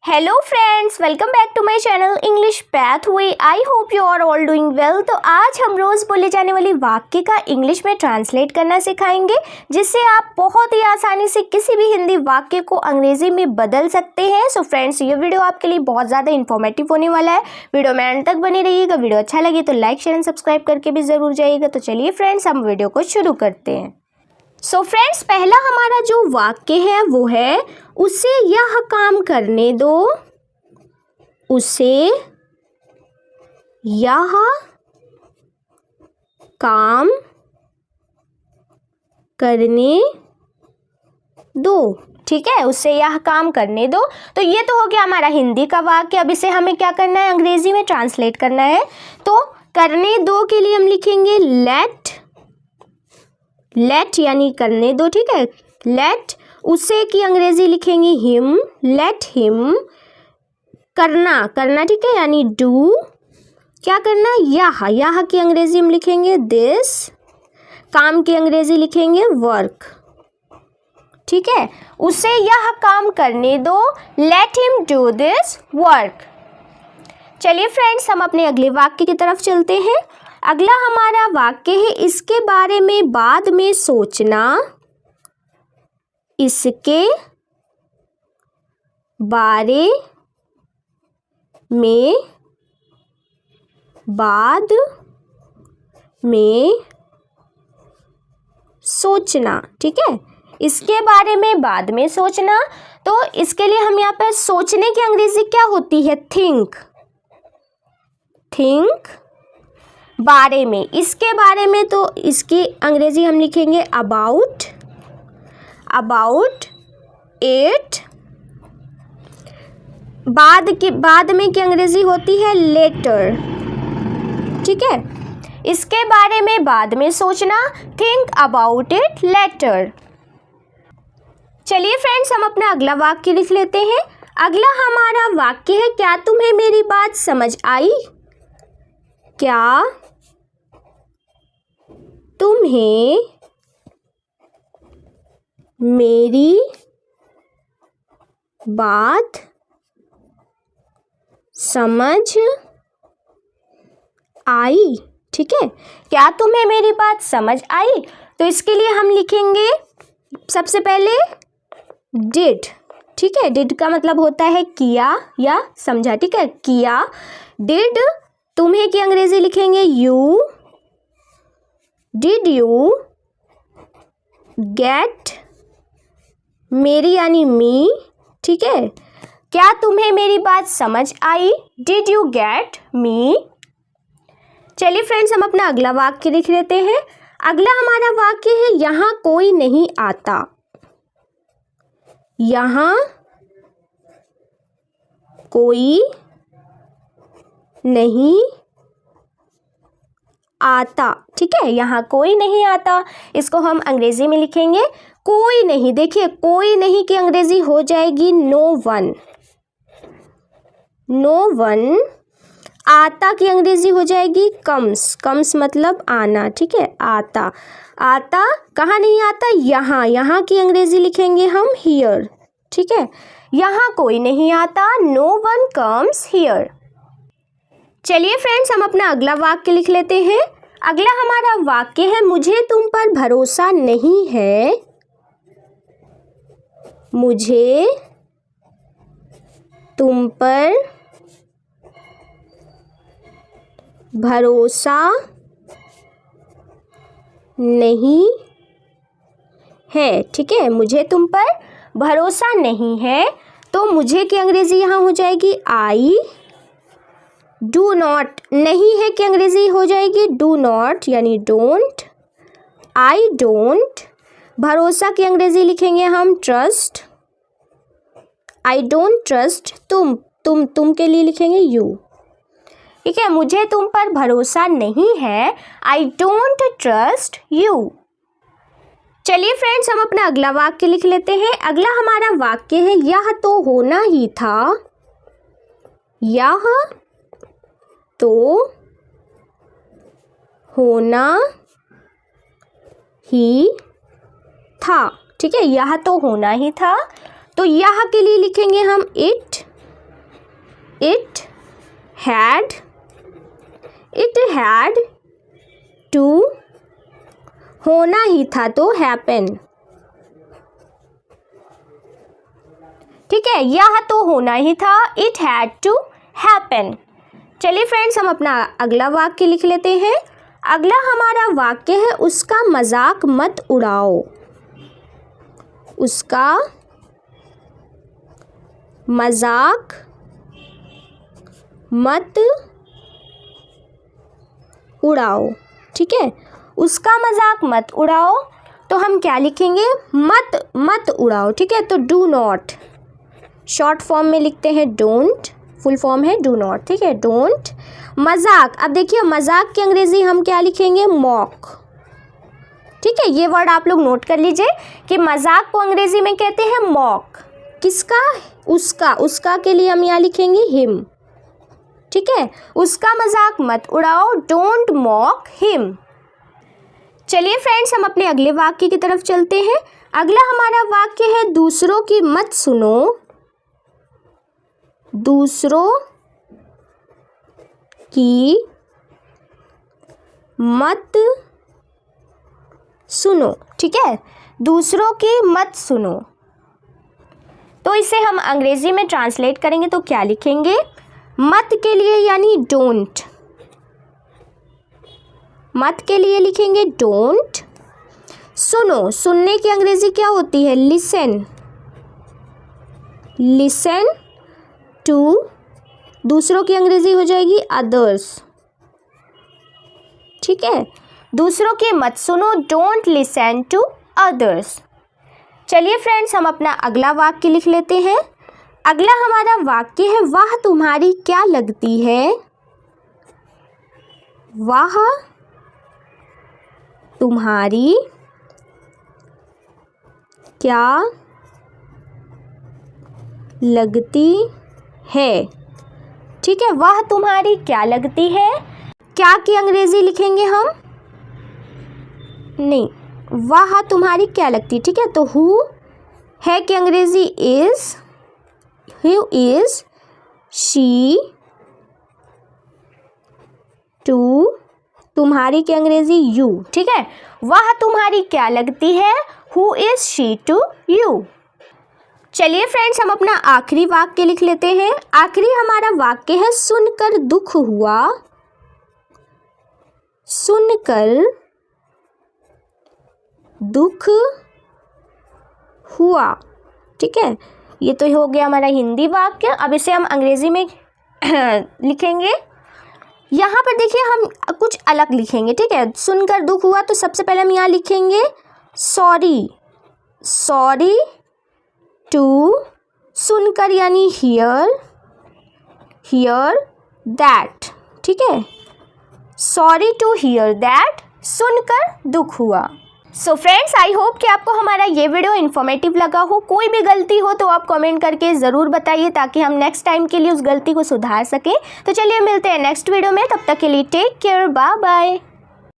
Hello friends, welcome back to my channel English pathway. I hope you are all doing well. तो आज हम रोज़ बोले जाने वाली वाक्य का इंग्लिश में ट्रांसलेट करना सिखाएंगे, जिससे आप बहुत ही आसानी से किसी भी हिंदी वाक्य को अंग्रेजी में बदल सकते हैं। सो फ्रेंड्स, ये वीडियो आपके लिए बहुत ज़्यादा इन्फॉर्मेटिव होने वाला है। वीडियो में अंत तक बने रहिएगा। वीडियो अच्छा लगे तो लाइक शेयर एंड सब्सक्राइब करके भी ज़रूर जाइएगा। तो चलिए फ्रेंड्स, हम वीडियो को शुरू करते हैं। सो फ्रेंड्स, पहला हमारा जो वाक्य है वो है, उसे यह काम करने दो। उसे यह काम करने दो। ठीक है, उसे यह काम करने दो। तो ये तो हो गया हमारा हिंदी का वाक्य। अब इसे हमें क्या करना है, अंग्रेजी में ट्रांसलेट करना है। तो करने दो के लिए हम लिखेंगे लेट यानी करने दो। ठीक है, लेट। उसे की अंग्रेजी लिखेंगे हिम, लेट हिम। करना ठीक है, यानी डू। क्या करना, यह की अंग्रेजी हम लिखेंगे दिस। काम की अंग्रेजी लिखेंगे वर्क। ठीक है, उसे यह काम करने दो, let him do this work. चलिए फ्रेंड्स, हम अपने अगले वाक्य की तरफ चलते हैं। अगला हमारा वाक्य है, इसके बारे में बाद में सोचना। इसके बारे में बाद में सोचना। ठीक है, इसके बारे में बाद में सोचना। तो इसके लिए हम यहाँ पर सोचने की अंग्रेजी क्या होती है, थिंक। बारे में, इसके बारे में, तो इसकी अंग्रेजी हम लिखेंगे अबाउट इट। बाद में की अंग्रेजी होती है लेटर। ठीक है, इसके बारे में बाद में सोचना, थिंक अबाउट इट लेटर। चलिए फ्रेंड्स, हम अपना अगला वाक्य लिख लेते हैं। अगला हमारा वाक्य है, क्या तुम्हें मेरी बात समझ आई? क्या तुम्हें मेरी बात समझ आई? ठीक है, क्या तुम्हें मेरी बात समझ आई? तो इसके लिए हम लिखेंगे सबसे पहले डिड। ठीक है, डिड का मतलब होता है किया या समझा। ठीक है, किया, डिड। तुम्हें की अंग्रेजी लिखेंगे यू। डिड यू गेट, मेरी यानी मी। ठीक है, क्या तुम्हें मेरी बात समझ आई? Did you get me? चलिए फ्रेंड्स, हम अपना अगला वाक्य लिख लेते हैं। अगला हमारा वाक्य है, यहाँ कोई नहीं आता। यहाँ कोई नहीं आता। ठीक है, यहाँ कोई नहीं आता। इसको हम अंग्रेजी में लिखेंगे कोई नहीं। देखिए, कोई नहीं की अंग्रेजी हो जाएगी नो वन। आता की अंग्रेजी हो जाएगी कम्स मतलब आना। ठीक है, आता कहाँ नहीं आता, यहाँ की अंग्रेजी लिखेंगे हम हियर। ठीक है, यहाँ कोई नहीं आता, नो वन कम्स हियर। चलिए फ्रेंड्स, हम अपना अगला वाक्य लिख लेते हैं। अगला हमारा वाक्य है, मुझे तुम पर भरोसा नहीं है। मुझे तुम पर भरोसा नहीं है। ठीक है, मुझे तुम पर भरोसा नहीं है। तो मुझे की अंग्रेजी यहाँ हो जाएगी आई। डू नॉट, नहीं है कि अंग्रेजी हो जाएगी डू नॉट यानी डोंट। I don't. भरोसा की अंग्रेजी लिखेंगे हम ट्रस्ट। आई डोंट ट्रस्ट तुम के लिए लिखेंगे यू। ठीक है, मुझे तुम पर भरोसा नहीं है, आई डोंट ट्रस्ट यू। चलिए फ्रेंड्स, हम अपना अगला वाक्य लिख लेते हैं। अगला हमारा वाक्य है, यह तो होना ही था। यह तो होना ही था। ठीक है, यह तो होना ही था। तो यह के लिए लिखेंगे हम इट। इट हैड टू, होना ही था तो हैपन, ठीक है, यह तो होना ही था, इट हैड टू हैपन। चलिए फ्रेंड्स, हम अपना अगला वाक्य लिख लेते हैं। अगला हमारा वाक्य है, उसका मजाक मत उड़ाओ। उसका मजाक मत उड़ाओ, ठीक है, उसका मजाक मत उड़ाओ। तो हम क्या लिखेंगे, मत उड़ाओ, ठीक है, तो डू नॉट, शॉर्ट फॉर्म में लिखते हैं डोंट, फुल फॉर्म है डू नॉट, ठीक है, डोंट। मजाक, अब देखिए मजाक की अंग्रेजी हम क्या लिखेंगे, मॉक, ठीक है, ये वर्ड आप लोग नोट कर लीजिए कि मजाक को अंग्रेजी में कहते हैं मॉक। किसका, उसका के लिए हम यहाँ लिखेंगे हिम, ठीक है, उसका मजाक मत उड़ाओ, डोंट मॉक हिम। चलिए फ्रेंड्स, हम अपने अगले वाक्य की तरफ चलते हैं। अगला हमारा वाक्य है, दूसरों की मत सुनो, दूसरों की मत सुनो, ठीक है, दूसरों की मत सुनो। तो इसे हम अंग्रेजी में ट्रांसलेट करेंगे तो क्या लिखेंगे, मत के लिए यानी डोंट, मत के लिए लिखेंगे डोंट। सुनो, सुनने की अंग्रेजी क्या होती है, लिसन, लिसन टू, दूसरों की अंग्रेजी हो जाएगी अदर्स, ठीक है, दूसरों की मत सुनो, डोंट लिसन टू अदर्स। चलिए फ्रेंड्स, हम अपना अगला वाक्य लिख लेते हैं। अगला हमारा वाक्य है, वह तुम्हारी क्या लगती है, वह तुम्हारी क्या लगती है, ठीक है, वह तुम्हारी क्या लगती है। क्या की अंग्रेजी लिखेंगे हम, नहीं, वह तुम्हारी क्या लगती, ठीक है, तो हु है की अंग्रेजी is, who is, she to, तुम्हारी की अंग्रेजी यू, ठीक है, वह तुम्हारी क्या लगती है, who is she to you. चलिए फ्रेंड्स, हम अपना आखिरी वाक्य लिख लेते हैं। आखिरी हमारा वाक्य है, सुनकर दुख हुआ, सुनकर दुख हुआ, ठीक है, ये तो हो गया हमारा हिंदी वाक्य। अब इसे हम अंग्रेजी में लिखेंगे। यहाँ पर देखिए हम कुछ अलग लिखेंगे, ठीक है, सुनकर दुख हुआ तो सबसे पहले हम यहाँ लिखेंगे सॉरी, सॉरी टू, सुनकर यानी हियर, हियर दैट, ठीक है, सॉरी टू हियर दैट, सुनकर दुख हुआ। सो फ्रेंड्स, आई होप कि आपको हमारा ये वीडियो इन्फॉर्मेटिव लगा हो। कोई भी गलती हो तो आप कमेंट करके ज़रूर बताइए ताकि हम नेक्स्ट टाइम के लिए उस गलती को सुधार सकें। तो चलिए मिलते हैं नेक्स्ट वीडियो में, तब तक के लिए टेक केयर, बाय बाय।